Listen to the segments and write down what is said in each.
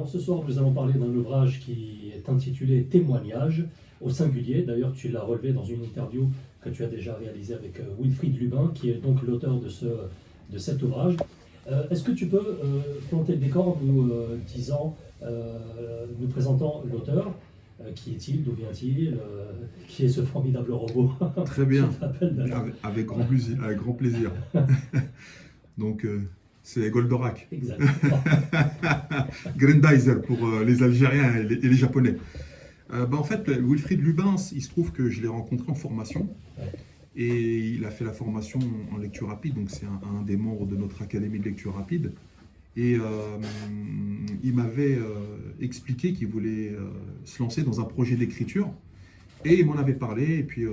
Alors ce soir, nous allons parler d'un ouvrage qui est intitulé Témoignages, au singulier. D'ailleurs, tu l'as relevé dans une interview que tu as déjà réalisée avec Wilfried Lubin, qui est donc l'auteur de cet ouvrage. Est-ce que tu peux planter le décor en nous nous présentant l'auteur? Qui est-il? D'où vient-il? Qui est ce formidable robot? Très bien, Avec, avec grand plaisir. Avec grand plaisir. Donc, c'est Goldorak. Exactement. Grendizer pour les Algériens et les Japonais. En fait, Wilfried Lubin, il se trouve que je l'ai rencontré en formation. Ouais. Et il a fait la formation en lecture rapide, donc c'est un des membres de notre académie de lecture rapide. Et il m'avait expliqué qu'il voulait se lancer dans un projet d'écriture. Et il m'en avait parlé, et puis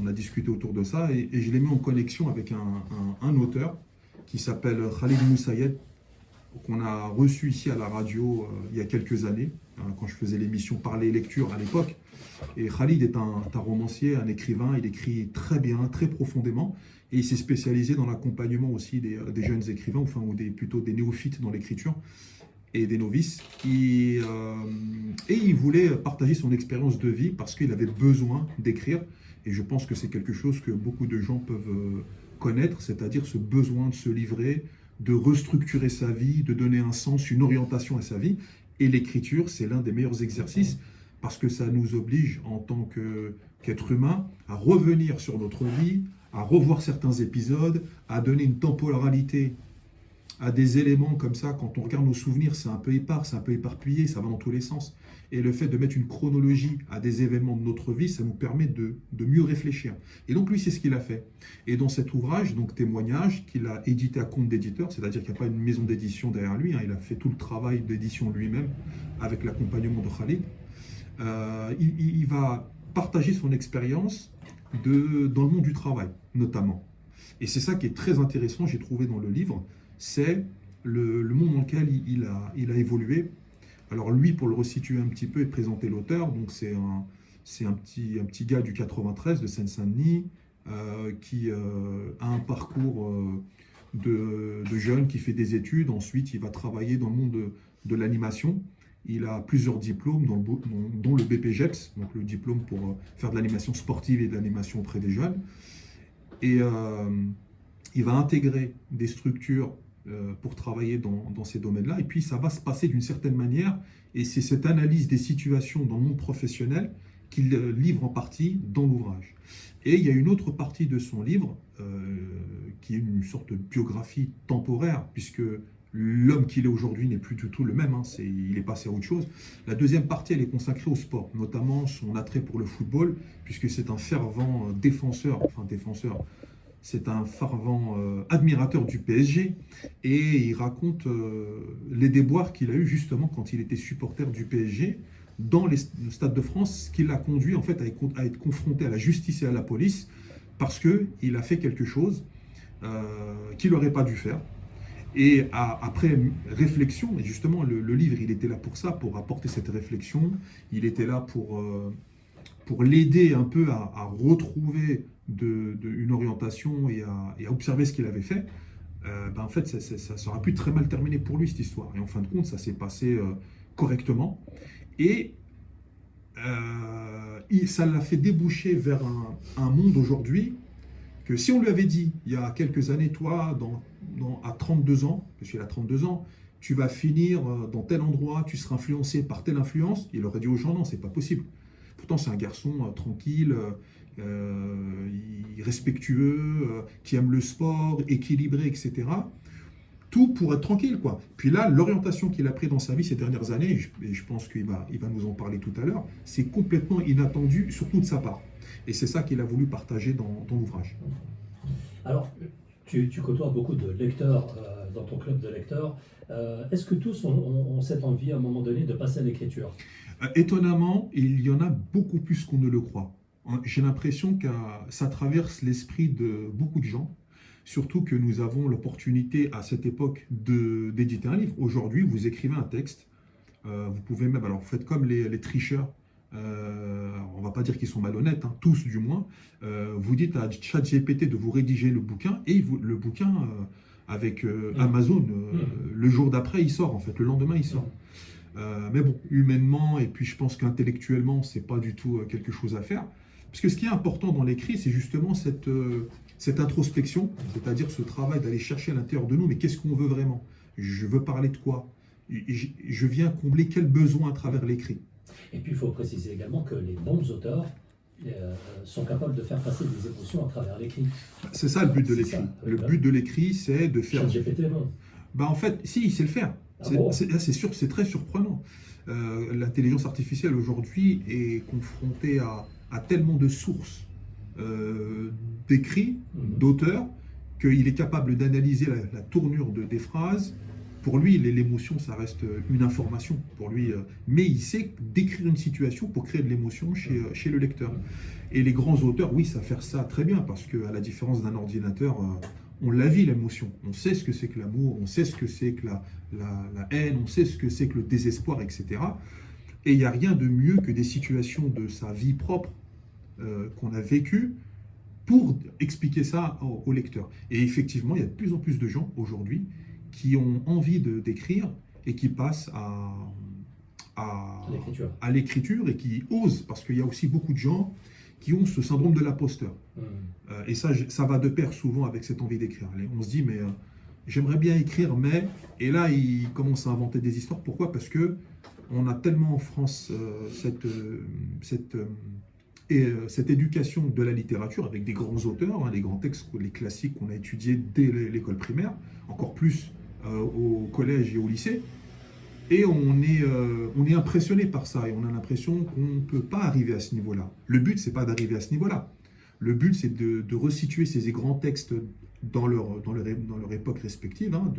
on a discuté autour de ça. Et je l'ai mis en connexion avec un auteur qui s'appelle Khalid Moussaïed, qu'on a reçu ici à la radio il y a quelques années, quand je faisais l'émission Parler Lecture à l'époque. Et Khalid est un romancier, un écrivain, il écrit très bien, très profondément, et il s'est spécialisé dans l'accompagnement aussi des jeunes écrivains, enfin, ou plutôt des néophytes dans l'écriture, et des novices. Et il voulait partager son expérience de vie parce qu'il avait besoin d'écrire, et je pense que c'est quelque chose que beaucoup de gens peuvent connaître, c'est-à-dire ce besoin de se livrer, de restructurer sa vie, de donner un sens, une orientation à sa vie. Et l'écriture, c'est l'un des meilleurs exercices parce que ça nous oblige en tant qu'être humain à revenir sur notre vie, à revoir certains épisodes, à donner une temporalité à des éléments comme ça. Quand on regarde nos souvenirs, c'est un peu épars, c'est un peu éparpillé, ça va dans tous les sens. Et le fait de mettre une chronologie à des événements de notre vie, ça nous permet de mieux réfléchir. Et donc lui, c'est ce qu'il a fait. Et dans cet ouvrage, donc Témoignage, qu'il a édité à compte d'éditeur, c'est-à-dire qu'il n'y a pas une maison d'édition derrière lui, il a fait tout le travail d'édition lui-même avec l'accompagnement de Khalid. Il va partager son expérience dans le monde du travail, notamment. Et c'est ça qui est très intéressant, j'ai trouvé dans le livre, c'est le monde dans lequel il a évolué. Alors lui, pour le resituer un petit peu et présenter l'auteur, donc c'est un petit gars du 93 de Seine-Saint-Denis qui a un parcours de jeune qui fait des études. Ensuite, il va travailler dans le monde de l'animation. Il a plusieurs diplômes, dont le BPGEPS, donc le diplôme pour faire de l'animation sportive et de l'animation auprès des jeunes. Et il va intégrer des structures pour travailler dans ces domaines-là. Et puis, ça va se passer d'une certaine manière. Et c'est cette analyse des situations dans le monde professionnel qu'il livre en partie dans l'ouvrage. Et il y a une autre partie de son livre qui est une sorte de biographie temporaire, puisque l'homme qu'il est aujourd'hui n'est plus du tout le même, il est passé à autre chose. La deuxième partie, elle est consacrée au sport, notamment son attrait pour le football, puisque c'est un fervent défenseur, c'est un fervent admirateur du PSG, et il raconte les déboires qu'il a eu justement quand il était supporter du PSG dans le Stade de France, ce qui l'a conduit en fait à être confronté à la justice et à la police, parce qu'il a fait quelque chose qu'il n'aurait pas dû faire. Et après réflexion, et justement le livre il était là pour ça, pour apporter cette réflexion, il était là pour l'aider un peu à retrouver une orientation et à observer ce qu'il avait fait. En fait ça aurait pu très mal terminer pour lui cette histoire. Et en fin de compte ça s'est passé correctement. Et ça l'a fait déboucher vers un monde aujourd'hui que si on lui avait dit il y a quelques années, toi, à 32 ans, parce qu'il a 32 ans, tu vas finir dans tel endroit, tu seras influencé par telle influence, il aurait dit aux gens non, c'est pas possible. Pourtant, c'est un garçon tranquille, respectueux, qui aime le sport, équilibré, etc. Tout pour être tranquille, quoi. Puis là, l'orientation qu'il a prise dans sa vie ces dernières années, et je pense qu'il va nous en parler tout à l'heure, c'est complètement inattendu, surtout de sa part. Et c'est ça qu'il a voulu partager dans l'ouvrage. Alors, tu côtoies beaucoup de lecteurs dans ton club de lecteurs. Est-ce que tous ont cette envie à un moment donné de passer à l'écriture? Étonnamment, il y en a beaucoup plus qu'on ne le croit. J'ai l'impression que ça traverse l'esprit de beaucoup de gens, surtout que nous avons l'opportunité à cette époque d'éditer un livre. Aujourd'hui, vous écrivez un texte, vous pouvez même, alors vous faites comme les tricheurs, on ne va pas dire qu'ils sont malhonnêtes, tous du moins, vous dites à ChatGPT de vous rédiger le bouquin, et le bouquin avec Amazon, le jour d'après il sort, en fait, le lendemain il sort. Mais bon, humainement, et puis je pense qu'intellectuellement, c'est pas du tout quelque chose à faire. Parce que ce qui est important dans l'écrit, c'est justement cette introspection, c'est-à-dire ce travail d'aller chercher à l'intérieur de nous, mais qu'est-ce qu'on veut vraiment? Je veux parler de quoi? Je viens combler quel besoin à travers l'écrit? Et puis il faut préciser également que les bons auteurs sont capables de faire passer des émotions à travers l'écrit. C'est ça le but de C'est l'écrit. ça, Le voilà. but de l'écrit, c'est de faire... ChatGPT, non. Bah en fait, si, il sait le faire. Ah bon? C'est sûr, c'est très surprenant. L'intelligence artificielle aujourd'hui est confrontée à tellement de sources d'écrits, d'auteurs, qu'il est capable d'analyser la tournure des phrases. Pour lui, l'émotion, ça reste une information. Pour lui, mais il sait décrire une situation pour créer de l'émotion chez le lecteur. Et les grands auteurs, oui, savent faire ça très bien, parce qu'à la différence d'un ordinateur, on la vit l'émotion. On sait ce que c'est que l'amour, on sait ce que c'est que la haine, on sait ce que c'est que le désespoir, etc. Et il n'y a rien de mieux que des situations de sa vie propre qu'on a vécues pour expliquer ça au lecteur. Et effectivement, il y a de plus en plus de gens aujourd'hui qui ont envie d'écrire et qui passent L'écriture. à l'écriture et qui osent, parce qu'il y a aussi beaucoup de gens qui ont ce syndrome de l'imposteur. Et ça va de pair souvent avec cette envie d'écrire. On se dit, mais j'aimerais bien écrire, mais... Et là, ils commencent à inventer des histoires. Pourquoi? Parce que on a tellement en France cette éducation de la littérature avec des grands auteurs, hein, les grands textes, les classiques qu'on a étudiés dès l'école primaire, encore plus au collège et au lycée. Et on est impressionné par ça et on a l'impression qu'on ne peut pas arriver à ce niveau-là. Le but, c'est pas d'arriver à ce niveau-là. Le but, c'est de resituer ces grands textes dans leur époque respective, hein,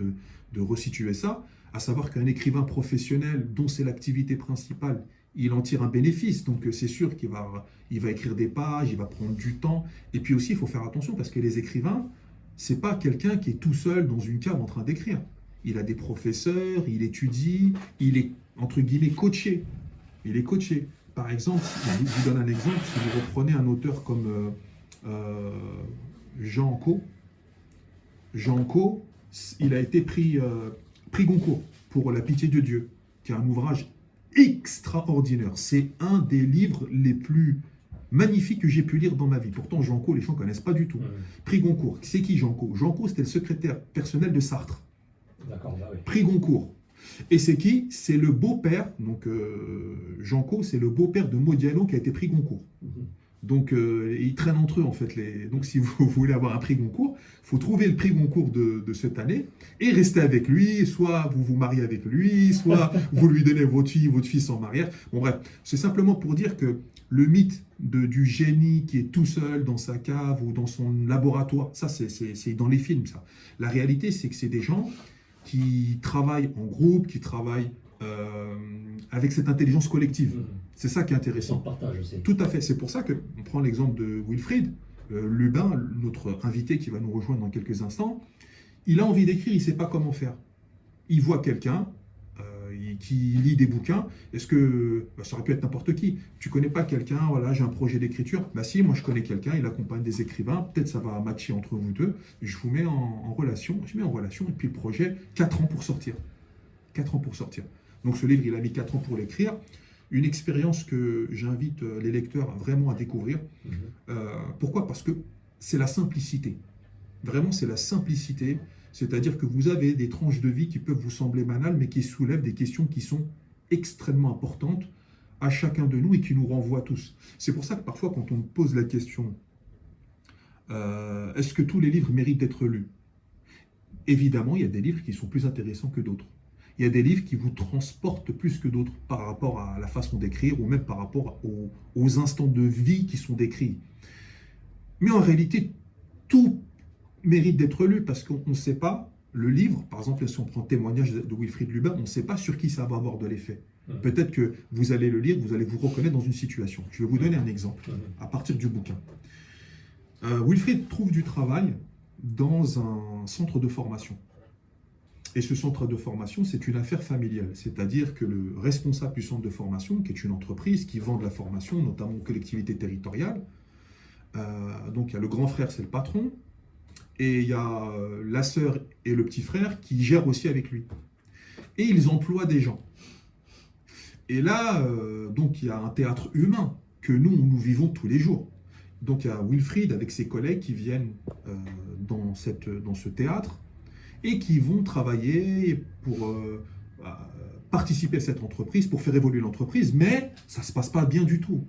de resituer ça, à savoir qu'un écrivain professionnel dont c'est l'activité principale, il en tire un bénéfice. Donc c'est sûr qu'il va écrire des pages, il va prendre du temps. Et puis aussi, il faut faire attention parce que les écrivains, c'est pas quelqu'un qui est tout seul dans une cave en train d'écrire. Il a des professeurs, il étudie, il est, entre guillemets, coaché. Il est coaché. Par exemple, je vous donne un exemple, si vous reprenez un auteur comme Jean Cau. Jean Cau, il a été pris Goncourt pour La Pitié de Dieu, qui est un ouvrage extraordinaire. C'est un des livres les plus magnifiques que j'ai pu lire dans ma vie. Pourtant, Jean Cau, les gens ne connaissent pas du tout. Prix Goncourt. C'est qui Jean Cau? Jean Cau, c'était le secrétaire personnel de Sartre. D'accord, bah oui. Prix Goncourt. Et c'est qui? C'est le beau-père, donc Jean Cau, c'est le beau-père de Modiano qui a été prix Goncourt. Donc ils traînent entre eux en fait. Donc si vous voulez avoir un prix Goncourt, il faut trouver le prix Goncourt de cette année et rester avec lui. Soit vous vous mariez avec lui, soit vous lui donnez votre fils en mariage. Bon bref, c'est simplement pour dire que le mythe du génie qui est tout seul dans sa cave ou dans son laboratoire, ça c'est dans les films ça. La réalité c'est que c'est des gens qui travaillent en groupe, qui travaillent avec cette intelligence collective. C'est ça qui est intéressant. Partage aussi. Tout à fait. C'est pour ça qu'on prend l'exemple de Wilfried Lubin, notre invité qui va nous rejoindre dans quelques instants. Il a envie d'écrire, il ne sait pas comment faire. Il voit quelqu'un qui lit des bouquins. Est-ce que ça aurait pu être n'importe qui? Tu connais pas quelqu'un? Voilà, j'ai un projet d'écriture. Bah si, moi je connais quelqu'un. Il accompagne des écrivains. Peut-être ça va matcher entre vous deux. Je vous mets en relation. Je mets en relation et puis le projet 4 ans pour sortir. 4 ans pour sortir. Donc ce livre, il a mis 4 ans pour l'écrire. Une expérience que j'invite les lecteurs vraiment à découvrir. Pourquoi? Parce que c'est la simplicité. Vraiment, c'est la simplicité. C'est-à-dire que vous avez des tranches de vie qui peuvent vous sembler banales, mais qui soulèvent des questions qui sont extrêmement importantes à chacun de nous et qui nous renvoient tous. C'est pour ça que parfois, quand on me pose la question est-ce que tous les livres méritent d'être lus? Évidemment, il y a des livres qui sont plus intéressants que d'autres. Il y a des livres qui vous transportent plus que d'autres par rapport à la façon d'écrire ou même par rapport aux instants de vie qui sont décrits. Mais en réalité, tout mérite d'être lu parce qu'on ne sait pas, le livre, par exemple, si on prend Témoignage de Wilfried Lubin, on ne sait pas sur qui ça va avoir de l'effet. Peut-être que vous allez le lire, vous allez vous reconnaître dans une situation. Je vais vous donner un exemple à partir du bouquin. Wilfried trouve du travail dans un centre de formation. Et ce centre de formation, c'est une affaire familiale. C'est-à-dire que le responsable du centre de formation, qui est une entreprise qui vend de la formation, notamment aux collectivités territoriales, donc il y a le grand frère, c'est le patron, et il y a la sœur et le petit frère qui gèrent aussi avec lui. Et ils emploient des gens. Et là, donc il y a un théâtre humain que nous vivons tous les jours. Donc il y a Wilfried avec ses collègues qui viennent dans ce théâtre et qui vont travailler pour participer à cette entreprise, pour faire évoluer l'entreprise, mais ça ne se passe pas bien du tout.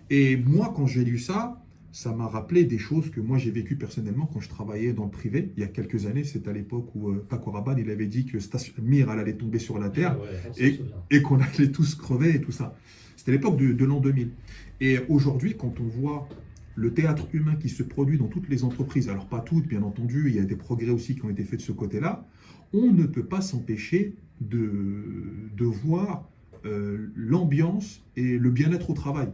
Et moi, quand j'ai lu ça, ça m'a rappelé des choses que moi j'ai vécues personnellement quand je travaillais dans le privé. Il y a quelques années, c'était à l'époque où Paco Rabanne, il avait dit que Mir elle allait tomber sur la Terre et qu'on allait tous crever et tout ça. C'était l'époque de l'an 2000. Et aujourd'hui, quand on voit le théâtre humain qui se produit dans toutes les entreprises, alors pas toutes, bien entendu, il y a des progrès aussi qui ont été faits de ce côté-là, on ne peut pas s'empêcher de voir l'ambiance et le bien-être au travail.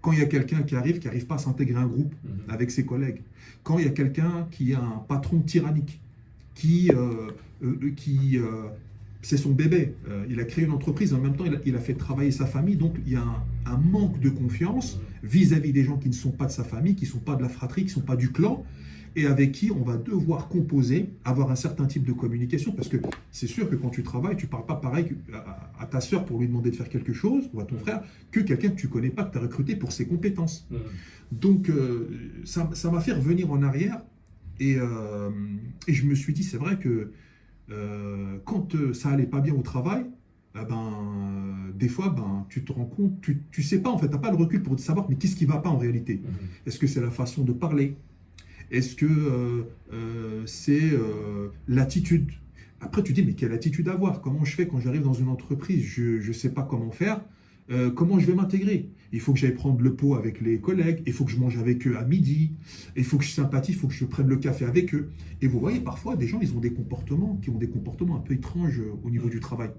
Quand il y a quelqu'un qui n'arrive pas à s'intégrer à un groupe avec ses collègues, quand il y a quelqu'un qui a un patron tyrannique, qui c'est son bébé, il a créé une entreprise, en même temps il a fait travailler sa famille, donc il y a un manque de confiance vis-à-vis des gens qui ne sont pas de sa famille, qui ne sont pas de la fratrie, qui ne sont pas du clan, et avec qui on va devoir composer, avoir un certain type de communication, parce que c'est sûr que quand tu travailles, tu ne parles pas pareil à ta soeur pour lui demander de faire quelque chose, ou à ton frère, que quelqu'un que tu ne connais pas, que tu as recruté pour ses compétences. Donc ça m'a fait revenir en arrière, et je me suis dit, c'est vrai que quand ça allait pas bien au travail, des fois, tu te rends compte, tu sais pas en fait, tu n'as pas le recul pour savoir, mais qu'est-ce qui va pas en réalité? Est-ce que c'est la façon de parler? Est-ce que c'est l'attitude? Après, tu dis, mais quelle attitude avoir? Comment je fais quand j'arrive dans une entreprise? Je ne sais pas comment faire. Comment je vais m'intégrer? Il faut que j'aille prendre le pot avec les collègues, il faut que je mange avec eux à midi, il faut que je sympathise, il faut que je prenne le café avec eux. Et vous voyez, parfois, des gens, ils ont des comportements un peu étranges au niveau du travail.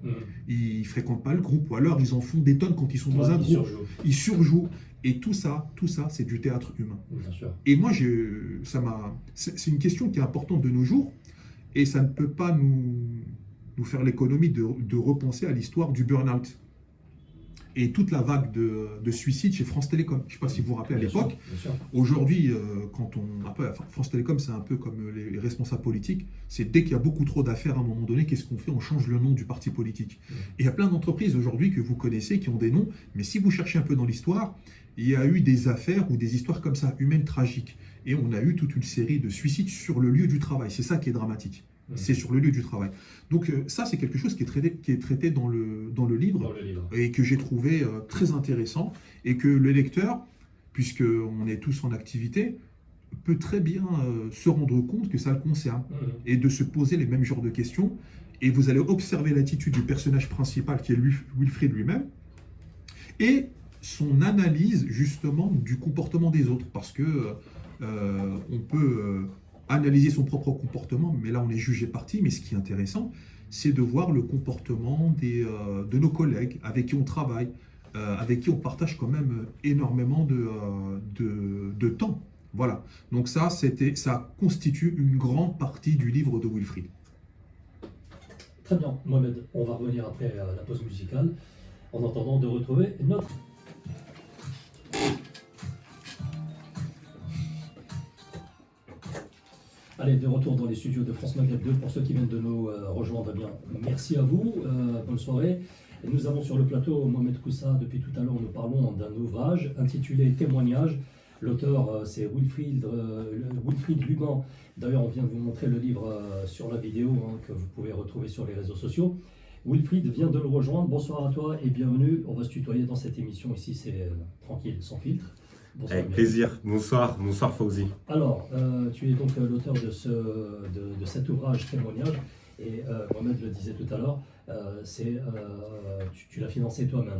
Ils ne fréquentent pas le groupe, ou alors ils en font des tonnes quand ils sont dans un groupe. Ils surjouent. Et tout ça, c'est du théâtre humain. Bien sûr. Et moi, c'est une question qui est importante de nos jours, et ça ne peut pas nous faire l'économie de repenser à l'histoire du burn-out. Et toute la vague de suicides chez France Télécom. Je ne sais pas si vous vous rappelez à l'époque. Aujourd'hui, France Télécom, c'est un peu comme les responsables politiques. C'est dès qu'il y a beaucoup trop d'affaires à un moment donné, qu'est-ce qu'on fait? On change le nom du parti politique. Et il y a plein d'entreprises aujourd'hui que vous connaissez qui ont des noms, mais si vous cherchez un peu dans l'histoire, il y a eu des affaires ou des histoires comme ça, humaines, tragiques. Et on a eu toute une série de suicides sur le lieu du travail. C'est ça qui est dramatique. C'est sur le lieu du travail. Donc ça, c'est quelque chose qui est traité dans le livre, et que j'ai trouvé très intéressant, et que le lecteur, puisqu'on est tous en activité, peut très bien se rendre compte que ça le concerne, et de se poser les mêmes genres de questions. Et vous allez observer l'attitude du personnage principal, qui est Wilfried lui-même, et son analyse justement du comportement des autres, parce que on peut analyser son propre comportement, mais là on est jugé parti. Mais ce qui est intéressant, c'est de voir le comportement de nos collègues avec qui on travaille, avec qui on partage quand même énormément de temps. Voilà, donc ça constitue une grande partie du livre de Wilfried. Très bien, Mohamed, on va revenir après la pause musicale, en attendant de retrouver notre... Allez, de retour dans les studios de France Maghreb 2. Pour ceux qui viennent de nous rejoindre, bien, merci à vous, bonne soirée. Et nous avons sur le plateau Mohamed Koussa. Depuis tout à l'heure, nous parlons d'un ouvrage intitulé Témoignages. L'auteur, c'est Wilfried Lubin. D'ailleurs, on vient de vous montrer le livre sur la vidéo que vous pouvez retrouver sur les réseaux sociaux. Wilfried vient de nous rejoindre. Bonsoir à toi et bienvenue. On va se tutoyer dans cette émission. Ici, c'est tranquille, sans filtre. Bonsoir, avec plaisir. Bonsoir Fawzi. Alors, tu es donc l'auteur de cet ouvrage Témoignage, et Mohamed le disait tout à l'heure, tu l'as financé toi-même.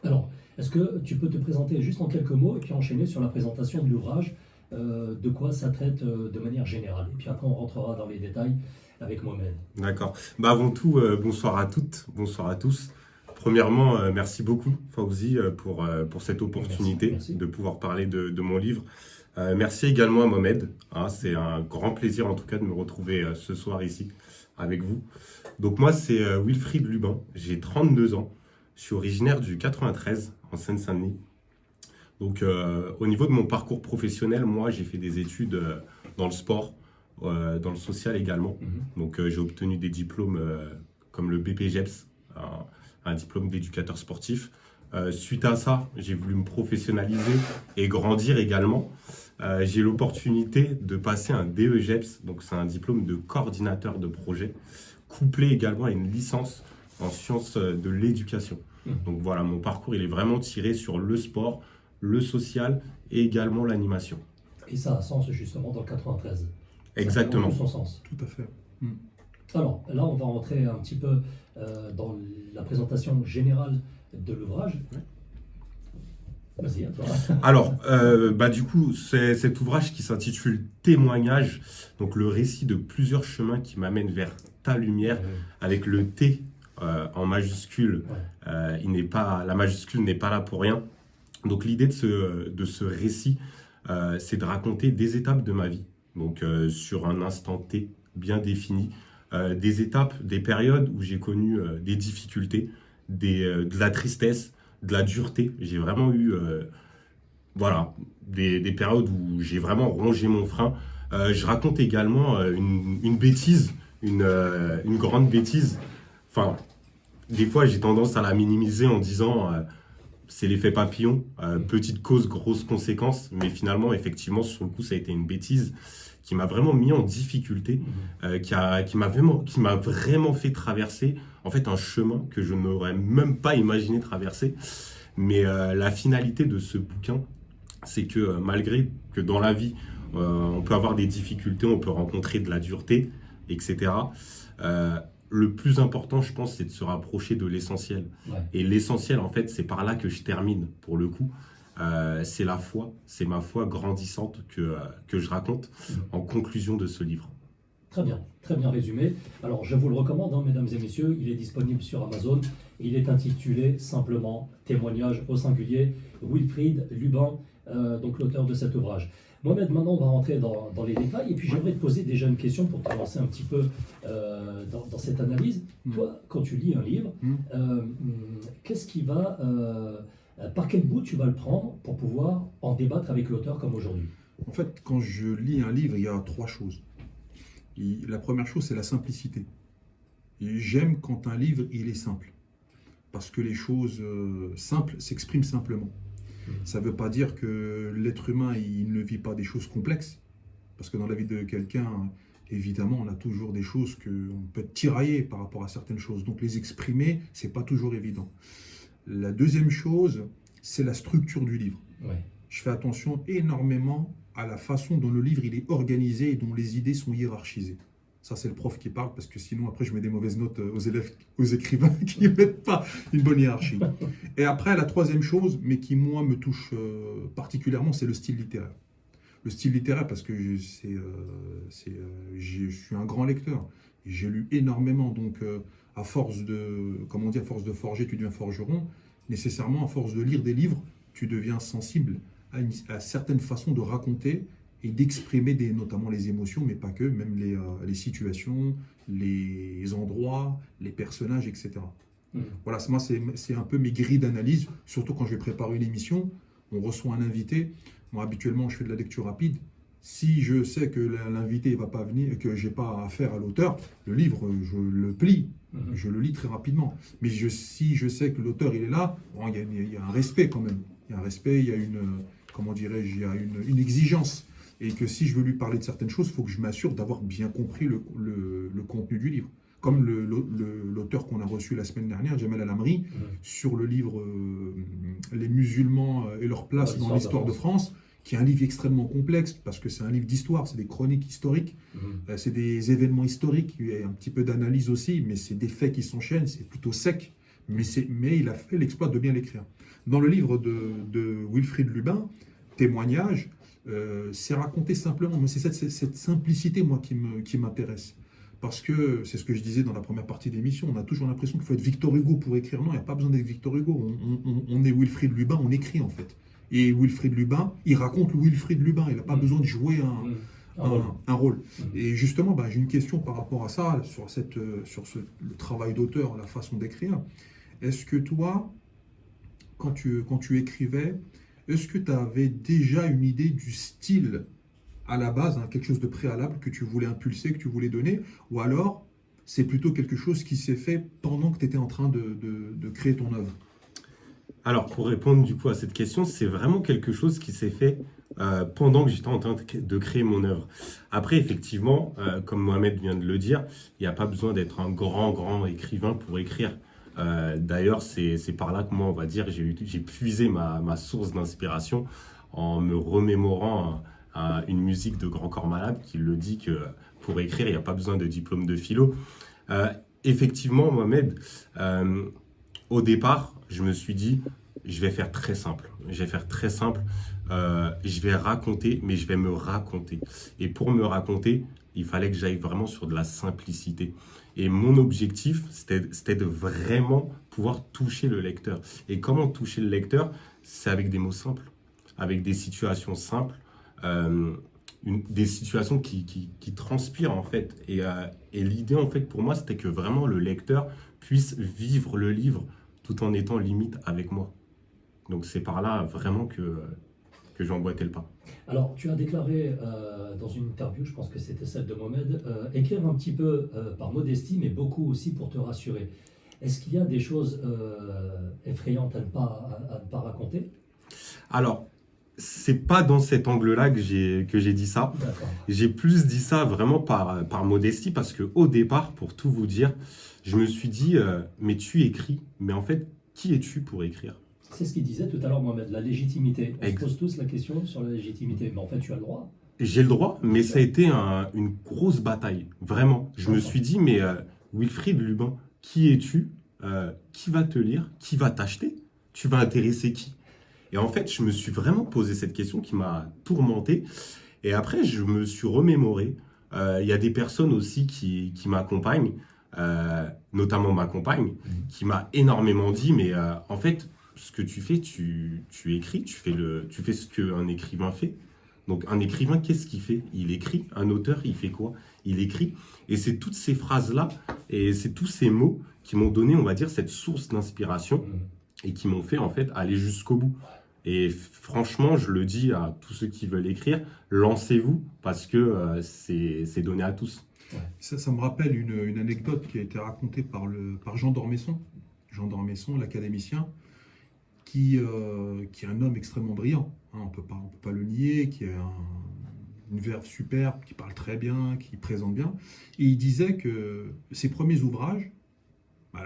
Alors, est-ce que tu peux te présenter juste en quelques mots et puis enchaîner sur la présentation de l'ouvrage, de quoi ça traite de manière générale, et puis après on rentrera dans les détails avec Mohamed. D'accord. Avant tout, bonsoir à toutes, bonsoir à tous. Premièrement, merci beaucoup Fawzi pour cette opportunité merci. De pouvoir parler de mon livre. Merci également à Mohamed. C'est un grand plaisir en tout cas de me retrouver ce soir ici avec vous. Donc moi c'est Wilfried Lubin, j'ai 32 ans, je suis originaire du 93 en Seine-Saint-Denis. Donc au niveau de mon parcours professionnel, moi j'ai fait des études dans le sport, dans le social également. Donc j'ai obtenu des diplômes comme le BPGEPS, un diplôme d'éducateur sportif. Suite à ça, j'ai voulu me professionnaliser et grandir également. J'ai l'opportunité de passer un DEGEPS, donc c'est un diplôme de coordinateur de projet, couplé également à une licence en sciences de l'éducation. Donc voilà, mon parcours il est vraiment tiré sur le sport, le social et également l'animation. Et ça a sens justement dans le 93. Exactement. Ça a son sens. Tout à fait. Alors là, on va rentrer un petit peu dans la présentation générale de l'ouvrage. Vas-y, à toi. Alors, du coup, c'est cet ouvrage qui s'intitule Témoignage, donc le récit de plusieurs chemins qui m'amènent vers ta lumière, avec le T en majuscule. La majuscule n'est pas là pour rien. Donc l'idée de ce récit, c'est de raconter des étapes de ma vie, donc sur un instant T bien défini, des étapes, des périodes où j'ai connu des difficultés, de la tristesse, de la dureté. J'ai vraiment eu des périodes où j'ai vraiment rongé mon frein. Je raconte également une bêtise, une grande bêtise. Enfin, des fois, j'ai tendance à la minimiser en disant c'est l'effet papillon, petite cause, grosse conséquence. Mais finalement, effectivement, sur le coup, ça a été une bêtise qui m'a vraiment mis en difficulté, qui m'a vraiment fait traverser en fait un chemin que je n'aurais même pas imaginé traverser. Mais la finalité de ce bouquin, c'est que malgré que dans la vie, on peut avoir des difficultés, on peut rencontrer de la dureté, etc. Le plus important, je pense, c'est de se rapprocher de l'essentiel. Ouais. Et l'essentiel, en fait, c'est par là que je termine, pour le coup. C'est la foi, c'est ma foi grandissante que je raconte en conclusion de ce livre. Très bien résumé. Alors, je vous le recommande, hein, mesdames et messieurs, il est disponible sur Amazon. Il est intitulé simplement Témoignage au singulier, Wilfried Lubin, donc l'auteur de cet ouvrage. Mohamed, maintenant on va rentrer dans les détails et puis j'aimerais te poser déjà une question pour te lancer un petit peu dans cette analyse. Toi, quand tu lis un livre, qu'est-ce qui va, par quel bout tu vas le prendre pour pouvoir en débattre avec l'auteur comme aujourd'hui? En fait, quand je lis un livre, il y a trois choses. La première chose, c'est la simplicité. J'aime quand un livre, il est simple. Parce que les choses simples s'expriment simplement. Ça ne veut pas dire que l'être humain, il ne vit pas des choses complexes. Parce que dans la vie de quelqu'un, évidemment, on a toujours des choses qu'on peut être tiraillé par rapport à certaines choses. Donc les exprimer, ce n'est pas toujours évident. La deuxième chose, c'est la structure du livre. Ouais. Je fais attention énormément à la façon dont le livre il est organisé et dont les idées sont hiérarchisées. Ça, c'est le prof qui parle, parce que sinon, après, je mets des mauvaises notes aux élèves, aux écrivains qui ne mettent pas une bonne hiérarchie. Et après, la troisième chose, mais qui, moi, me touche particulièrement, c'est le style littéraire. Le style littéraire, parce que je suis un grand lecteur. J'ai lu énormément, donc à force de forger, tu deviens forgeron. Nécessairement, à force de lire des livres, tu deviens sensible à certaines façons de raconter et d'exprimer notamment les émotions, mais pas que, même les situations, les endroits, les personnages, etc. Voilà, moi, c'est un peu mes grilles d'analyse, surtout quand je vais préparer une émission, on reçoit un invité. Moi, habituellement, je fais de la lecture rapide. Si je sais que l'invité ne va pas venir, que je n'ai pas affaire à l'auteur, le livre, je le plie, je le lis très rapidement. Mais si je sais que l'auteur, il est là, bon, il y a un respect quand même. Il y a un respect, il y a une exigence. Et que si je veux lui parler de certaines choses, il faut que je m'assure d'avoir bien compris le contenu du livre. Comme l'auteur qu'on a reçu la semaine dernière, Jamel El-Amri, sur le livre Les musulmans et leur place dans l'histoire de France, qui est un livre extrêmement complexe, parce que c'est un livre d'histoire, c'est des chroniques historiques, c'est des événements historiques, il y a un petit peu d'analyse aussi, mais c'est des faits qui s'enchaînent, c'est plutôt sec, mais il a fait l'exploit de bien l'écrire. Dans le livre de Wilfried Lubin, Témoignage, c'est raconté simplement, mais c'est cette simplicité, moi, qui m'intéresse. Parce que, c'est ce que je disais dans la première partie de l'émission, on a toujours l'impression qu'il faut être Victor Hugo pour écrire. Non, il n'y a pas besoin d'être Victor Hugo. On est Wilfried Lubin, on écrit en fait. Et Wilfried Lubin, il raconte Wilfried Lubin. Il n'a pas besoin de jouer un rôle. Et justement, j'ai une question par rapport à ça, sur le travail d'auteur, la façon d'écrire. Est-ce que toi, quand tu écrivais, est-ce que tu avais déjà une idée du style à la base, quelque chose de préalable que tu voulais impulser, que tu voulais donner, ou alors c'est plutôt quelque chose qui s'est fait pendant que tu étais en train de créer ton œuvre? Alors, pour répondre du coup à cette question, c'est vraiment quelque chose qui s'est fait pendant que j'étais en train de créer mon œuvre. Après, effectivement, comme Mohamed vient de le dire, il n'y a pas besoin d'être un grand écrivain pour écrire. D'ailleurs, c'est par là que moi, on va dire, j'ai puisé ma source d'inspiration en me remémorant une musique de Grand Corps Malade qui le dit que pour écrire, il n'y a pas besoin de diplôme de philo. Effectivement, Mohamed, au départ, je me suis dit, je vais faire très simple. Je vais raconter, mais je vais me raconter. Et pour me raconter, il fallait que j'aille vraiment sur de la simplicité. Et mon objectif, c'était de vraiment pouvoir toucher le lecteur. Et comment toucher le lecteur? C'est avec des mots simples, avec des situations simples, des situations qui transpirent en fait. Et l'idée en fait pour moi, c'était que vraiment le lecteur puisse vivre le livre tout en étant limite avec moi. Donc c'est par là vraiment que j'ai emboîté le pas. Alors, tu as déclaré dans une interview, je pense que c'était celle de Mohamed, écrire un petit peu par modestie, mais beaucoup aussi pour te rassurer. Est-ce qu'il y a des choses effrayantes à ne pas raconter? Alors, c'est pas dans cet angle-là que j'ai dit ça. D'accord. J'ai plus dit ça vraiment par modestie, parce qu'au départ, pour tout vous dire, je me suis dit, mais tu écris, mais en fait, qui es-tu pour écrire? C'est ce qu'il disait tout à l'heure, Mohamed, la légitimité. On se pose tous la question sur la légitimité, mais en fait, tu as le droit. J'ai le droit, mais ça a été une grosse bataille, vraiment. Je me suis dit, mais Wilfried Lubin, qui es-tu? Qui va te lire? Qui va t'acheter? Tu vas intéresser qui? Et en fait, je me suis vraiment posé cette question qui m'a tourmenté. Et après, je me suis remémoré. Il y a des personnes aussi qui m'accompagnent, notamment ma compagne, qui m'a énormément dit, mais en fait, ce que tu fais, tu écris, tu fais ce qu'un écrivain fait. Donc un écrivain, qu'est-ce qu'il fait? Il écrit. Un auteur, il fait quoi? Il écrit. Et c'est toutes ces phrases-là, et c'est tous ces mots qui m'ont donné, on va dire, cette source d'inspiration et qui m'ont fait en fait aller jusqu'au bout. Et franchement, je le dis à tous ceux qui veulent écrire, lancez-vous parce que c'est donné à tous. Ça me rappelle une anecdote qui a été racontée par Jean d'Ormesson, l'académicien, qui est un homme extrêmement brillant, hein, on peut pas le nier, qui a une verve superbe, qui parle très bien, qui présente bien. Et il disait que ses premiers ouvrages,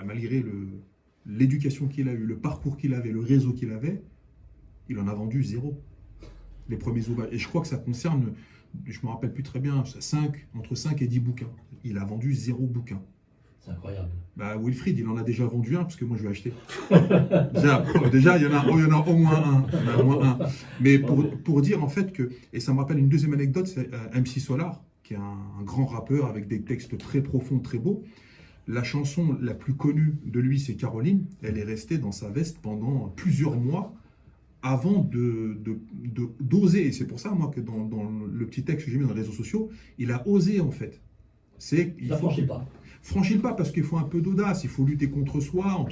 malgré l'éducation qu'il a eue, le parcours qu'il avait, le réseau qu'il avait, il en a vendu 0. Les premiers ouvrages. Et je crois que ça concerne, je ne me rappelle plus très bien, entre 5 et 10 bouquins. Il a vendu 0 bouquin. C'est incroyable. Wilfried, il en a déjà vendu un, parce que moi je vais acheter. déjà, il y en a au moins un. Mais pour dire en fait que, et ça me rappelle une deuxième anecdote, c'est MC Solar, qui est un grand rappeur avec des textes très profonds, très beaux. La chanson la plus connue de lui, c'est Caroline. Elle est restée dans sa veste pendant plusieurs mois avant d'oser. Et c'est pour ça, moi, que dans le petit texte que j'ai mis dans les réseaux sociaux, il a osé en fait. Franchis le pas parce qu'il faut un peu d'audace, il faut lutter contre soi,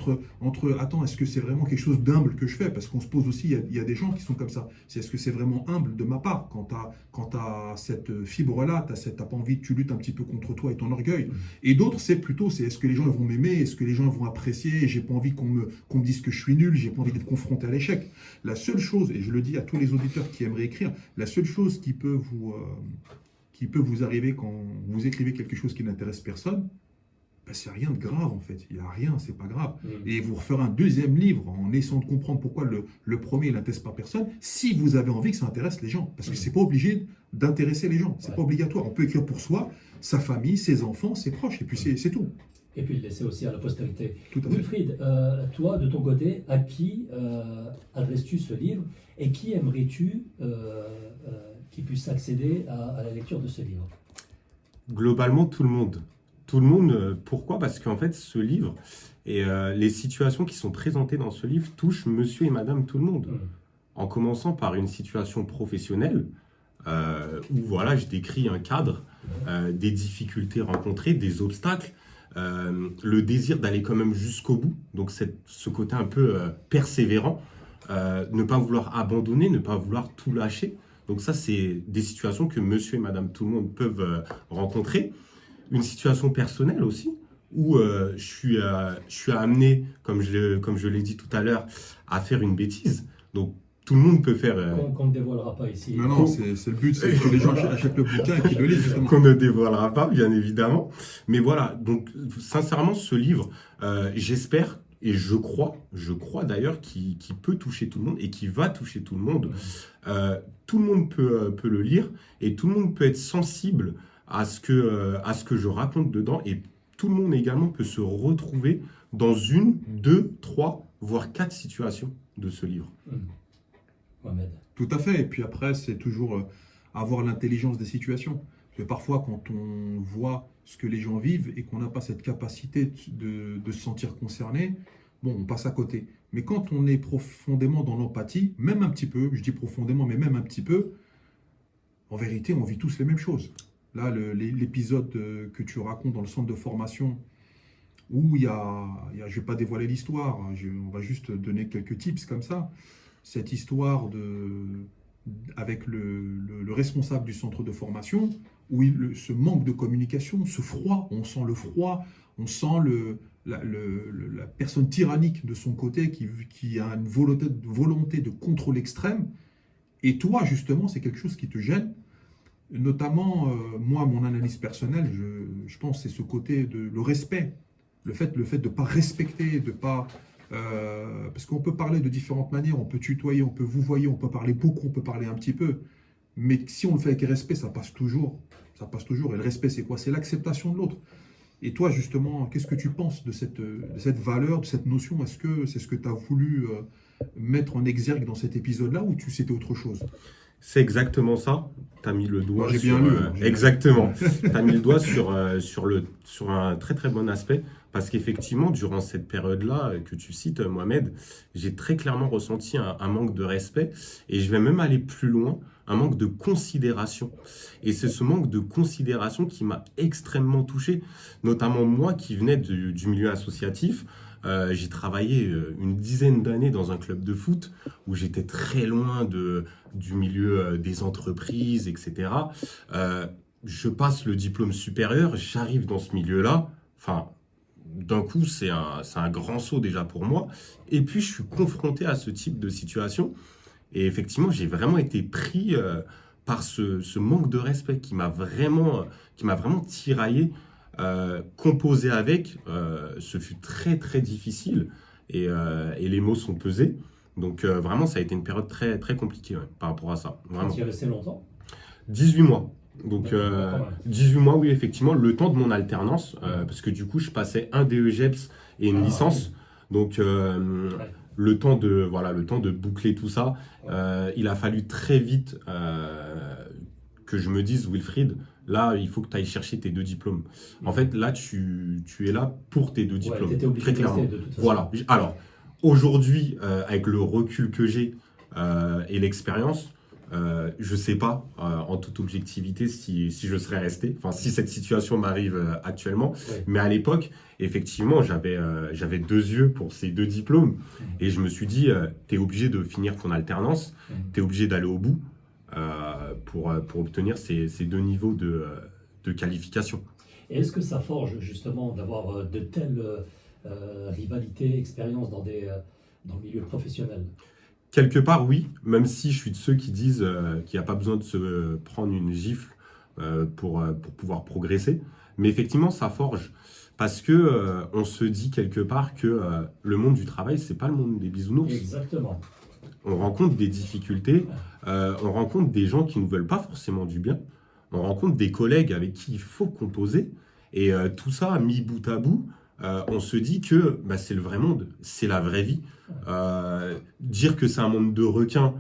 attends, est-ce que c'est vraiment quelque chose d'humble que je fais? Parce qu'on se pose aussi, il y a des gens qui sont comme ça. Est-ce que c'est vraiment humble de ma part? Quand tu as cette fibre-là, t'as pas envie, tu luttes un petit peu contre toi et ton orgueil. Et d'autres, c'est est-ce que les gens vont m'aimer? Est-ce que les gens vont apprécier? J'ai pas envie qu'on me dise que je suis nul, j'ai pas envie d'être confronté à l'échec. La seule chose, et je le dis à tous les auditeurs qui aimeraient écrire, la seule chose qui peut vous arriver quand vous écrivez quelque chose qui n'intéresse personne, c'est rien de grave en fait, il n'y a rien, c'est pas grave. Et vous referez un deuxième livre en essayant de comprendre pourquoi le premier il n'intéresse pas personne, si vous avez envie que ça intéresse les gens. Parce que c'est pas obligé d'intéresser les gens, c'est pas obligatoire. On peut écrire pour soi, sa famille, ses enfants, ses proches, et puis c'est tout. Et puis le laisser aussi à la postérité. Tout à fait. Wilfried, toi de ton côté, à qui adresses-tu ce livre et qui aimerais-tu qui puisse accéder à la lecture de ce livre? Globalement, tout le monde. Tout le monde, pourquoi? Parce qu'en fait, ce livre et les situations qui sont présentées dans ce livre touchent monsieur et madame tout le monde. En commençant par une situation professionnelle, où voilà, je décris un cadre, des difficultés rencontrées, des obstacles, le désir d'aller quand même jusqu'au bout, donc ce côté un peu persévérant, ne pas vouloir abandonner, ne pas vouloir tout lâcher. Donc ça, c'est des situations que monsieur et madame tout le monde peuvent rencontrer. Une situation personnelle aussi, où je suis amené, comme je l'ai dit tout à l'heure, à faire une bêtise. Donc, tout le monde peut faire... Qu'on ne dévoilera pas ici. Non, c'est le but, c'est que les gens achètent le bouquin et qu'ils le lisent. Justement. Qu'on ne dévoilera pas, bien évidemment. Mais voilà, donc sincèrement, ce livre, j'espère et je crois d'ailleurs qu'il peut toucher tout le monde et qu'il va toucher tout le monde. Tout le monde peut le lire et tout le monde peut être sensible à ce que je raconte dedans, et tout le monde également peut se retrouver dans 1, 2, 3, voire 4 situations de ce livre. Mohamed. Tout à fait. Et puis après, c'est toujours avoir l'intelligence des situations. Parce que parfois, quand on voit ce que les gens vivent et qu'on n'a pas cette capacité de se sentir concerné, bon, on passe à côté. Mais quand on est profondément dans l'empathie, même un petit peu, je dis profondément, mais même un petit peu, en vérité, on vit tous les mêmes choses. Là, l'épisode que tu racontes dans le centre de formation, où je ne vais pas dévoiler l'histoire, on va juste donner quelques tips comme ça. Cette histoire avec le responsable du centre de formation, où ce manque de communication, ce froid, on sent le froid, on sent la personne tyrannique de son côté qui a une volonté de contrôle extrême. Et toi, justement, c'est quelque chose qui te gêne. Notamment, moi, mon analyse personnelle, je pense que c'est ce côté le respect. Le fait de ne pas respecter, de pas... parce qu'on peut parler de différentes manières, on peut tutoyer, on peut vouvoyer, on peut parler beaucoup, on peut parler un petit peu. Mais si on le fait avec respect, ça passe toujours. Ça passe toujours. Et le respect, c'est quoi? C'est l'acceptation de l'autre. Et toi, justement, qu'est-ce que tu penses de cette valeur, de cette notion? Est-ce que c'est ce que tu as voulu mettre en exergue dans cet épisode-là, ou c'était autre chose? C'est exactement ça. Tu as mis le doigt j'ai sur... bien lu. Exactement. Tu as mis le doigt sur un très très bon aspect. Parce qu'effectivement, durant cette période-là que tu cites, Mohamed, j'ai très clairement ressenti un manque de respect. Et je vais même aller plus loin, un manque de considération. Et c'est ce manque de considération qui m'a extrêmement touché. Notamment moi qui venais du milieu associatif. J'ai travaillé une dizaine d'années dans un club de foot où j'étais très loin du milieu des entreprises, etc. Je passe le diplôme supérieur, j'arrive dans ce milieu-là. Enfin, d'un coup, c'est un grand saut déjà pour moi. Et puis, je suis confronté à ce type de situation. Et effectivement, j'ai vraiment été pris par ce manque de respect qui m'a vraiment tiraillé. Composer avec, ce fut très très difficile et les mots sont pesés. Donc vraiment, ça a été une période très très compliquée par rapport à ça. Vraiment. Tu es resté longtemps? 18 mois. Donc 18 mois, oui, effectivement, le temps de mon alternance, parce que du coup, je passais un DEGEPS et une licence. Oui. Donc le temps de boucler tout ça, il a fallu très vite que je me dise, Wilfried, là, il faut que tu ailles chercher tes 2 diplômes. En fait, là, tu es là pour tes 2 diplômes. T'étais obligé très clairement. De toute façon. Voilà. Alors, aujourd'hui, avec le recul que j'ai et l'expérience, je ne sais pas, en toute objectivité, si je serais resté. Enfin, si cette situation m'arrive actuellement. Ouais. Mais à l'époque, effectivement, j'avais 2 yeux pour ces 2 diplômes. Et je me suis dit, tu es obligé de finir ton alternance. Tu es obligé d'aller au bout. Pour obtenir ces 2 niveaux de qualification. Et est-ce que ça forge justement d'avoir de telles rivalités, expériences dans le milieu professionnel? Quelque part, oui, même si je suis de ceux qui disent qu'il n'y a pas besoin de se prendre une gifle pour pouvoir progresser. Mais effectivement, ça forge. Parce que on se dit quelque part que le monde du travail, c'est pas le monde des bisounours. Exactement. On rencontre des difficultés, on rencontre des gens qui ne veulent pas forcément du bien, on rencontre des collègues avec qui il faut composer, et tout ça, mis bout à bout, on se dit que c'est le vrai monde, c'est la vraie vie. Dire que c'est un monde de requins,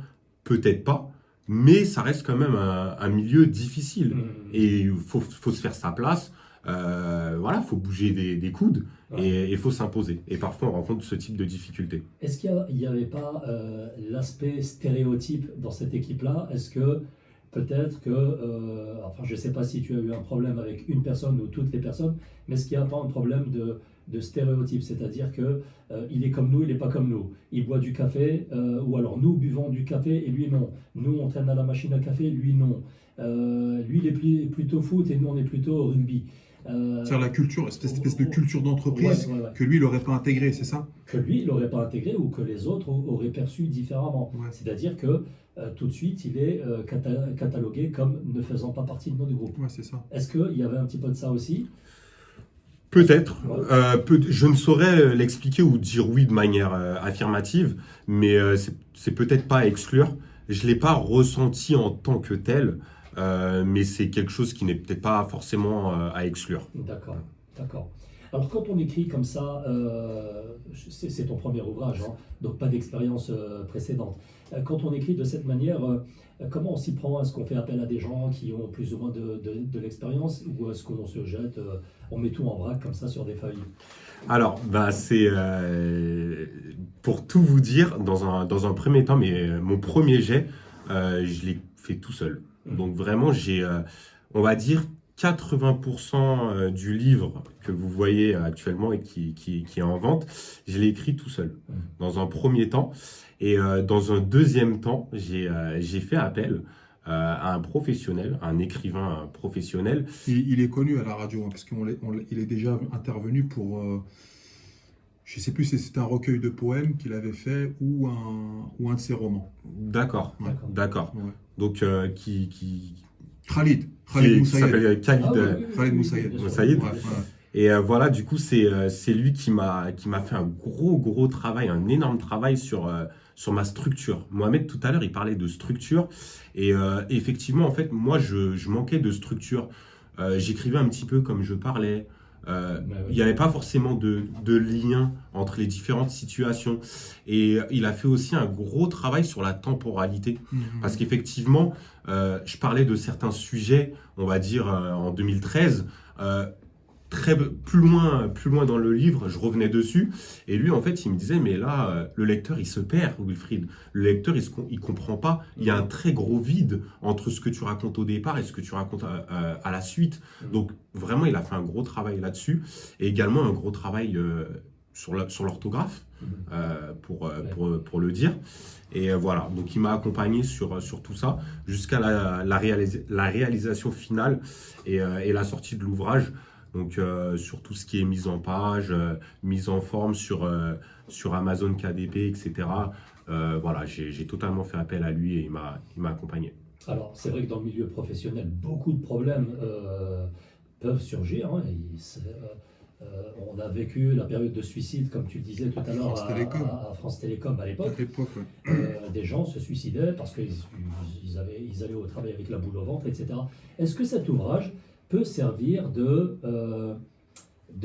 peut-être pas, mais ça reste quand même un milieu difficile, et il faut se faire sa place. Voilà, faut bouger des coudes et il faut s'imposer. Et parfois, on rencontre ce type de difficultés. Est-ce qu'il n'y avait pas l'aspect stéréotype dans cette équipe-là? Est-ce que peut-être que, enfin, je ne sais pas si tu as eu un problème avec une personne ou toutes les personnes, mais est-ce qu'il n'y a pas un problème de stéréotype? C'est-à-dire que il est comme nous, il n'est pas comme nous. Il boit du café, ou alors nous buvons du café et lui non. Nous, on traîne à la machine à café, lui non. Lui, il est plutôt foot et nous, on est plutôt rugby. C'est-à-dire la culture, cette espèce de culture d'entreprise que lui, il n'aurait pas intégrée, c'est ça? Que lui, il n'aurait pas intégré ou que les autres auraient perçu différemment. Ouais. C'est-à-dire que tout de suite, il est catalogué comme ne faisant pas partie de notre groupe. Ouais, c'est ça. Est-ce qu'il y avait un petit peu de ça aussi? Peut-être. Je ne saurais l'expliquer ou dire oui de manière affirmative, mais c'est peut-être pas à exclure. Je ne l'ai pas ressenti en tant que tel, mais c'est quelque chose qui n'est peut-être pas forcément à exclure. D'accord, d'accord. Alors quand on écrit comme ça, c'est ton premier ouvrage, hein, donc pas d'expérience précédente. Quand on écrit de cette manière, comment on s'y prend? Est-ce qu'on fait appel à des gens qui ont plus ou moins de l'expérience ou est-ce qu'on se jette, on met tout en vrac comme ça sur des feuilles? Alors, c'est pour tout vous dire, dans un premier temps, mais mon premier jet, je l'ai fait tout seul. Donc vraiment, j'ai, on va dire, 80% du livre que vous voyez actuellement et qui est en vente, je l'ai écrit tout seul, dans un premier temps. Et dans un deuxième temps, j'ai fait appel à un professionnel, un écrivain professionnel. Il est connu à la radio, hein, parce qu'il est déjà intervenu pour... je ne sais plus si c'était un recueil de poèmes qu'il avait fait ou un de ses romans. D'accord, Ouais. d'accord. Ouais. Donc, Khalid qui Moussaïed. s'appelle Khalid. Khalid Moussaïed. bien sûr. Moussaïed. Ouais, ouais. Et voilà, du coup, c'est lui qui m'a fait un gros travail, un énorme travail sur ma structure. Mohamed, tout à l'heure, il parlait de structure. Et effectivement, en fait, moi, je manquais de structure. J'écrivais un petit peu comme je parlais. Il n'y avait pas forcément de lien entre les différentes situations. Et il a fait aussi un gros travail sur la temporalité. Parce qu'effectivement, je parlais de certains sujets, on va dire en 2013, plus loin dans le livre, je revenais dessus. Et lui, en fait, il me disait, mais là, le lecteur, il se perd, Wilfried. Le lecteur, il comprend pas. Il y a un très gros vide entre ce que tu racontes au départ et ce que tu racontes à la suite. Donc, vraiment, il a fait un gros travail là-dessus. Et également, un gros travail sur l'orthographe, pour le dire. Et voilà, donc il m'a accompagné sur tout ça, jusqu'à la réalisation finale et la sortie de l'ouvrage. Donc sur tout ce qui est mise en page, mise en forme sur Amazon KDP, etc. Voilà, j'ai totalement fait appel à lui et il m'a accompagné. Alors c'est vrai que dans le milieu professionnel, beaucoup de problèmes peuvent surgir. Hein, on a vécu la période de suicide, comme tu disais tout à l'heure, à France Télécom à l'époque. Des gens se suicidaient parce qu'ils allaient au travail avec la boule au ventre, etc. Est-ce que cet ouvrage peut servir de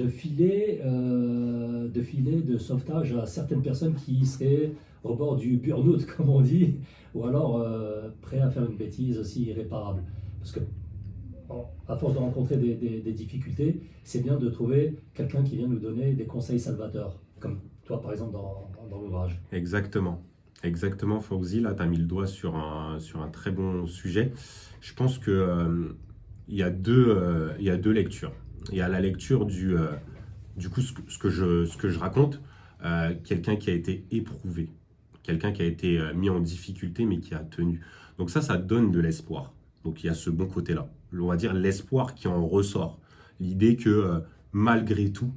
filet de sauvetage à certaines personnes qui seraient au bord du burn-out, comme on dit, ou alors prêts à faire une bêtise aussi irréparable? Parce que à force de rencontrer des difficultés, c'est bien de trouver quelqu'un qui vient nous donner des conseils salvateurs, comme toi par exemple dans l'ouvrage. Exactement, Fawzi, là tu as mis le doigt sur un très bon sujet. Je pense que il y a deux lectures. Il y a la lecture du coup ce que je raconte, quelqu'un qui a été éprouvé, quelqu'un qui a été mis en difficulté mais qui a tenu. Donc ça donne de l'espoir. Donc il y a ce bon côté-là. On va dire l'espoir qui en ressort. L'idée que malgré tout,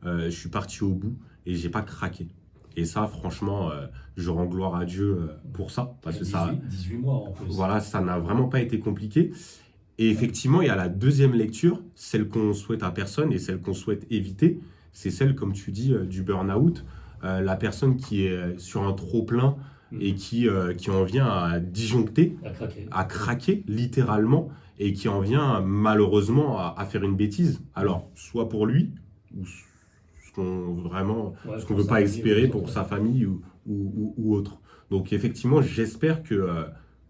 je suis parti au bout et j'ai pas craqué. Et ça, franchement, je rends gloire à Dieu pour ça. Parce que 18 mois en plus. Voilà, ça n'a vraiment pas été compliqué. Et effectivement, il y a la deuxième lecture, celle qu'on souhaite à personne et celle qu'on souhaite éviter. C'est celle, comme tu dis, du burn-out. La personne qui est sur un trop-plein et qui en vient à disjoncter, à craquer littéralement, et qui en vient malheureusement à faire une bêtise. Alors, soit pour lui, ou ce qu'on ne veut pas espérer pour sa famille ou autre. Donc effectivement, j'espère que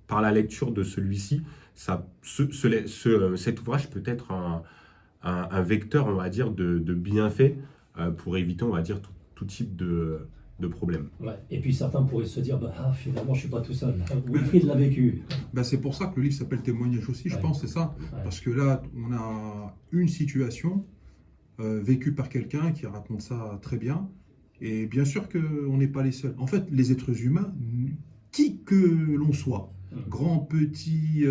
par la lecture de celui-ci, cet ouvrage peut être un vecteur, on va dire, de bienfaits pour éviter, on va dire, tout type de problème. Ouais. Et puis certains pourraient se dire, finalement, je ne suis pas tout seul. Wilfried l'a vécu. C'est pour ça que le livre s'appelle Témoignage aussi, je pense, c'est ça. Ouais. Parce que là, on a une situation vécue par quelqu'un qui raconte ça très bien. Et bien sûr qu'on n'est pas les seuls. En fait, les êtres humains, qui que l'on soit, grand, petit,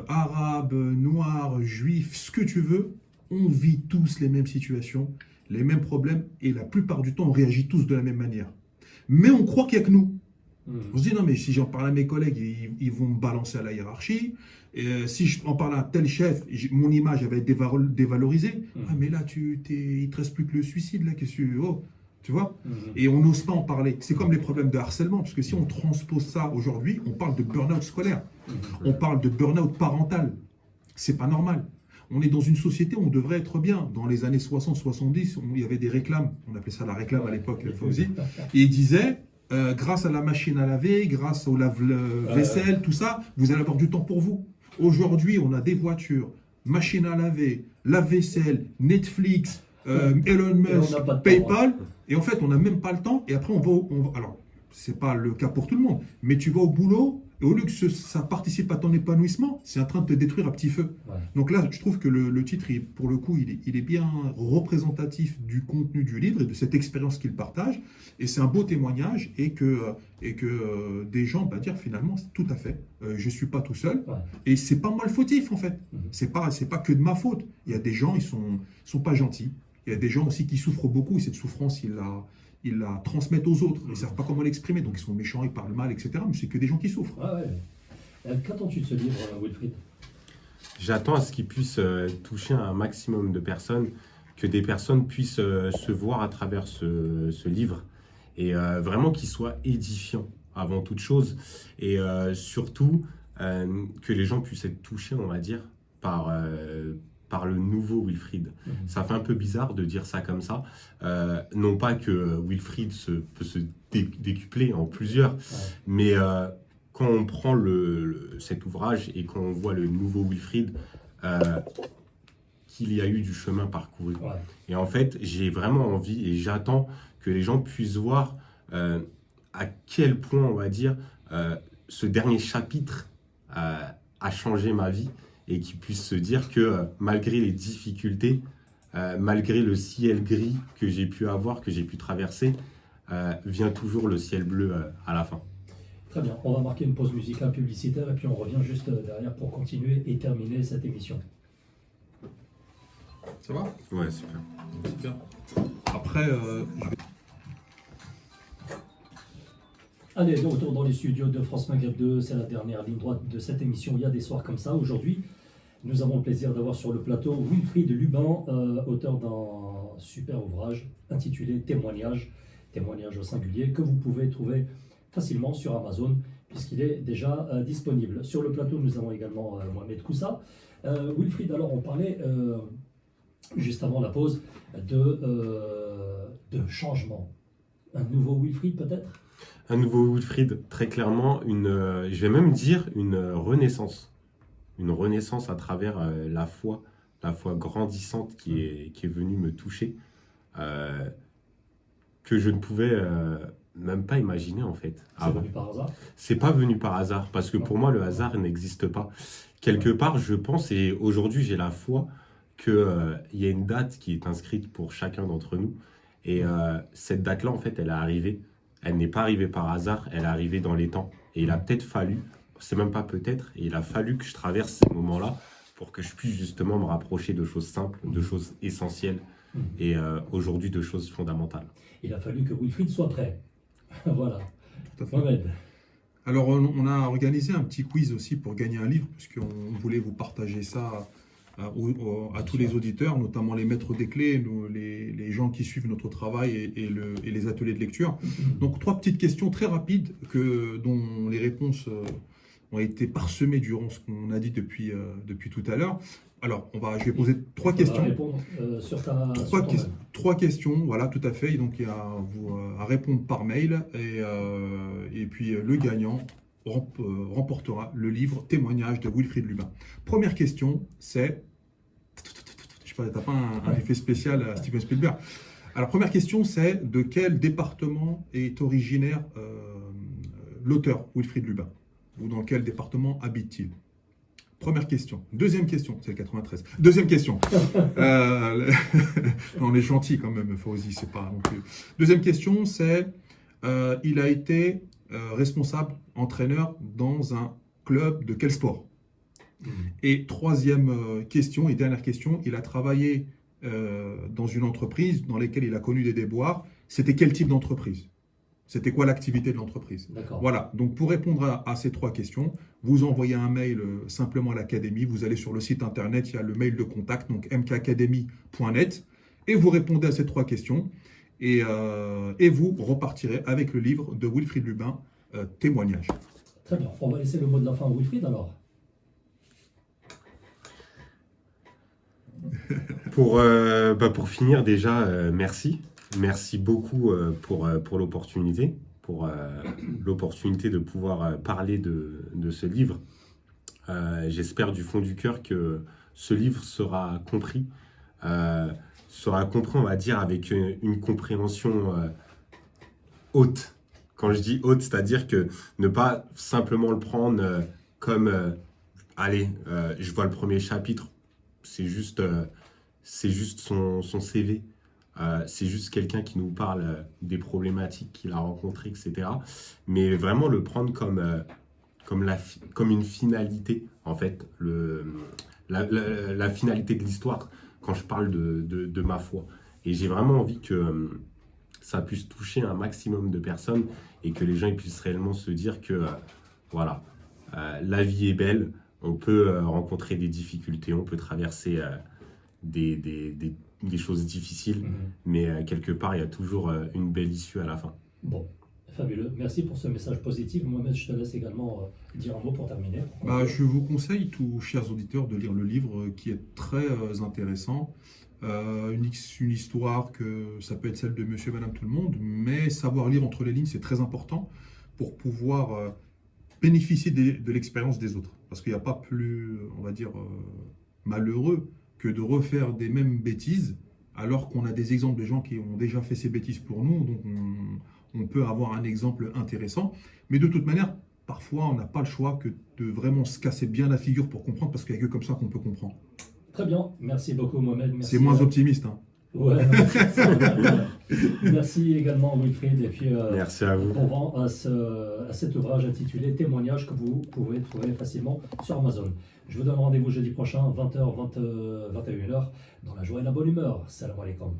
arabe, noir, juif, ce que tu veux, on vit tous les mêmes situations, les mêmes problèmes, et la plupart du temps, on réagit tous de la même manière. Mais on croit qu'il n'y a que nous. On se dit, non, mais si j'en parle à mes collègues, ils vont me balancer à la hiérarchie. Et si je en parle à un tel chef, mon image va être dévalorisée. Ah, mais là, il ne te reste plus que le suicide, là, qu'est-ce que tu vois. Et on n'ose pas en parler. C'est comme les problèmes de harcèlement, parce que si on transpose ça aujourd'hui, on parle de burn-out scolaire. On parle de burn-out parental. C'est pas normal. On est dans une société où on devrait être bien. Dans les années 60-70, il y avait des réclames. On appelait ça la réclame à l'époque, Fawzi. Et ils disaient, grâce à la machine à laver, grâce au lave-vaisselle, tout ça, vous allez avoir du temps pour vous. Aujourd'hui, on a des voitures, machine à laver, lave-vaisselle, Netflix, Elon Musk, PayPal. Et en fait, on n'a même pas le temps. Et après, alors, c'est pas le cas pour tout le monde, mais tu vas au boulot, et au lieu que ça participe à ton épanouissement, c'est en train de te détruire à petit feu. Ouais. Donc là, je trouve que le titre, pour le coup, il est bien représentatif du contenu du livre et de cette expérience qu'il partage. Et c'est un beau témoignage et que des gens vont dire finalement, tout à fait, je ne suis pas tout seul. Ouais. Et c'est pas moi le fautif, en fait. C'est pas que de ma faute. Il y a des gens, ils sont pas gentils. Il y a des gens aussi qui souffrent beaucoup et cette souffrance, ils la transmettent aux autres. Ils ne savent pas comment l'exprimer, donc ils sont méchants, ils parlent mal, etc. Mais c'est que des gens qui souffrent. Ah ouais. Qu'attends-tu de ce livre, Wilfried? J'attends à ce qu'il puisse toucher un maximum de personnes, que des personnes puissent se voir à travers ce livre, et vraiment qu'il soit édifiant avant toute chose, et surtout que les gens puissent être touchés, on va dire, par le nouveau Wilfried. Ça fait un peu bizarre de dire ça comme ça. Non pas que Wilfried peut se décupler en plusieurs, mais quand on prend cet ouvrage et quand on voit le nouveau Wilfried, qu'il y a eu du chemin parcouru. Ouais. Et en fait, j'ai vraiment envie et j'attends que les gens puissent voir à quel point, on va dire, ce dernier chapitre a changé ma vie, et qu'ils puissent se dire que malgré les difficultés, malgré le ciel gris que j'ai pu avoir, que j'ai pu traverser, vient toujours le ciel bleu à la fin. Très bien, on va marquer une pause musicale publicitaire et puis on revient juste derrière pour continuer et terminer cette émission. Ça va? Ouais, super. Super. Après, Allez, de retour dans les studios de France Maghreb 2, c'est la dernière ligne droite de cette émission. Il y a des soirs comme ça. Aujourd'hui, nous avons le plaisir d'avoir sur le plateau Wilfried Lubin, auteur d'un super ouvrage intitulé Témoignage au singulier, que vous pouvez trouver facilement sur Amazon, puisqu'il est déjà disponible. Sur le plateau, nous avons également Mohamed Koussa. Wilfried, alors on parlait juste avant la pause de changement. Un nouveau Wilfried peut-être? Un nouveau Wilfried, très clairement, je vais même dire une renaissance. Une renaissance à travers la foi grandissante qui est venue me toucher, que je ne pouvais même pas imaginer en fait. C'est venu par hasard? C'est pas venu par hasard, parce que pour moi le hasard n'existe pas. Quelque part, je pense, et aujourd'hui j'ai la foi, qu'il y a une date qui est inscrite pour chacun d'entre nous, et cette date-là en fait elle est arrivée. Elle n'est pas arrivée par hasard, elle est arrivée dans les temps. Et il a peut-être fallu, c'est même pas peut-être, il a fallu que je traverse ces moments-là pour que je puisse justement me rapprocher de choses simples, de choses essentielles et aujourd'hui de choses fondamentales. Il a fallu que Wilfried soit prêt. Voilà. Tout à fait. Mohamed. Alors, on a organisé un petit quiz aussi pour gagner un livre, puisqu'on voulait vous partager ça à tous les auditeurs, notamment les maîtres des clés, les gens qui suivent notre travail et les ateliers de lecture. Donc 3 petites questions très rapides dont les réponses ont été parsemées durant ce qu'on a dit depuis tout à l'heure. Alors, je vais poser 3 questions. Répondre sur trois questions, voilà, tout à fait. Donc, il y a à répondre par mail et puis le gagnant remportera le livre Témoignage de Wilfried Lubin. Première question, c'est... Je sais pas, t'as pas un effet spécial à Steven Spielberg. Alors, première question, c'est de quel département est originaire l'auteur Wilfried Lubin? Ou dans quel département habite-t-il? Première question. Deuxième question, c'est le 93. Deuxième question. On est gentil quand même, Fawzi, c'est pas non plus. Deuxième question, c'est il a été responsable, entraîneur dans un club de quel sport? Et troisième question et dernière question, il a travaillé dans une entreprise dans laquelle il a connu des déboires. C'était quel type d'entreprise? C'était quoi l'activité de l'entreprise? Voilà, donc pour répondre à ces trois questions, vous envoyez un mail simplement à l'académie, vous allez sur le site internet, il y a le mail de contact, donc mkacademy.net, et vous répondez à ces trois questions, et vous repartirez avec le livre de Wilfried Lubin, Témoignage. Très bien, on va laisser le mot de la fin à Wilfried alors. Pour finir déjà, merci. Merci beaucoup pour l'opportunité, l'opportunité de pouvoir parler de ce livre. J'espère du fond du cœur que ce livre sera compris, on va dire, avec une compréhension haute. Quand je dis haute, c'est-à-dire que ne pas simplement le prendre comme allez, je vois le premier chapitre, c'est juste son CV. C'est juste quelqu'un qui nous parle des problématiques qu'il a rencontrées, etc. Mais vraiment le prendre comme une finalité, en fait, la finalité de l'histoire, quand je parle de ma foi. Et j'ai vraiment envie que ça puisse toucher un maximum de personnes et que les gens puissent réellement se dire que, voilà, la vie est belle, on peut rencontrer des difficultés, on peut traverser des choses difficiles, mais quelque part, il y a toujours une belle issue à la fin. Bon, fabuleux. Merci pour ce message positif. Mohamed, je te laisse également dire un mot pour terminer. Je vous conseille, tous chers auditeurs, de lire le livre qui est très intéressant. Une histoire que ça peut être celle de monsieur, madame, tout le monde, mais savoir lire entre les lignes, c'est très important pour pouvoir bénéficier de l'expérience des autres. Parce qu'il n'y a pas plus, on va dire, malheureux que de refaire des mêmes bêtises, alors qu'on a des exemples de gens qui ont déjà fait ces bêtises pour nous, donc on peut avoir un exemple intéressant. Mais de toute manière, parfois, on n'a pas le choix que de vraiment se casser bien la figure pour comprendre, parce qu'il n'y a que comme ça qu'on peut comprendre. Très bien, merci beaucoup Mohamed. C'est moins optimiste. Hein. Ouais, merci également Wilfried, et puis merci à vous. Bon vent à cet ouvrage intitulé Témoignage que vous pouvez trouver facilement sur Amazon. Je vous donne rendez-vous jeudi prochain, 20h, 21h, dans la joie et la bonne humeur. Salam alaikum.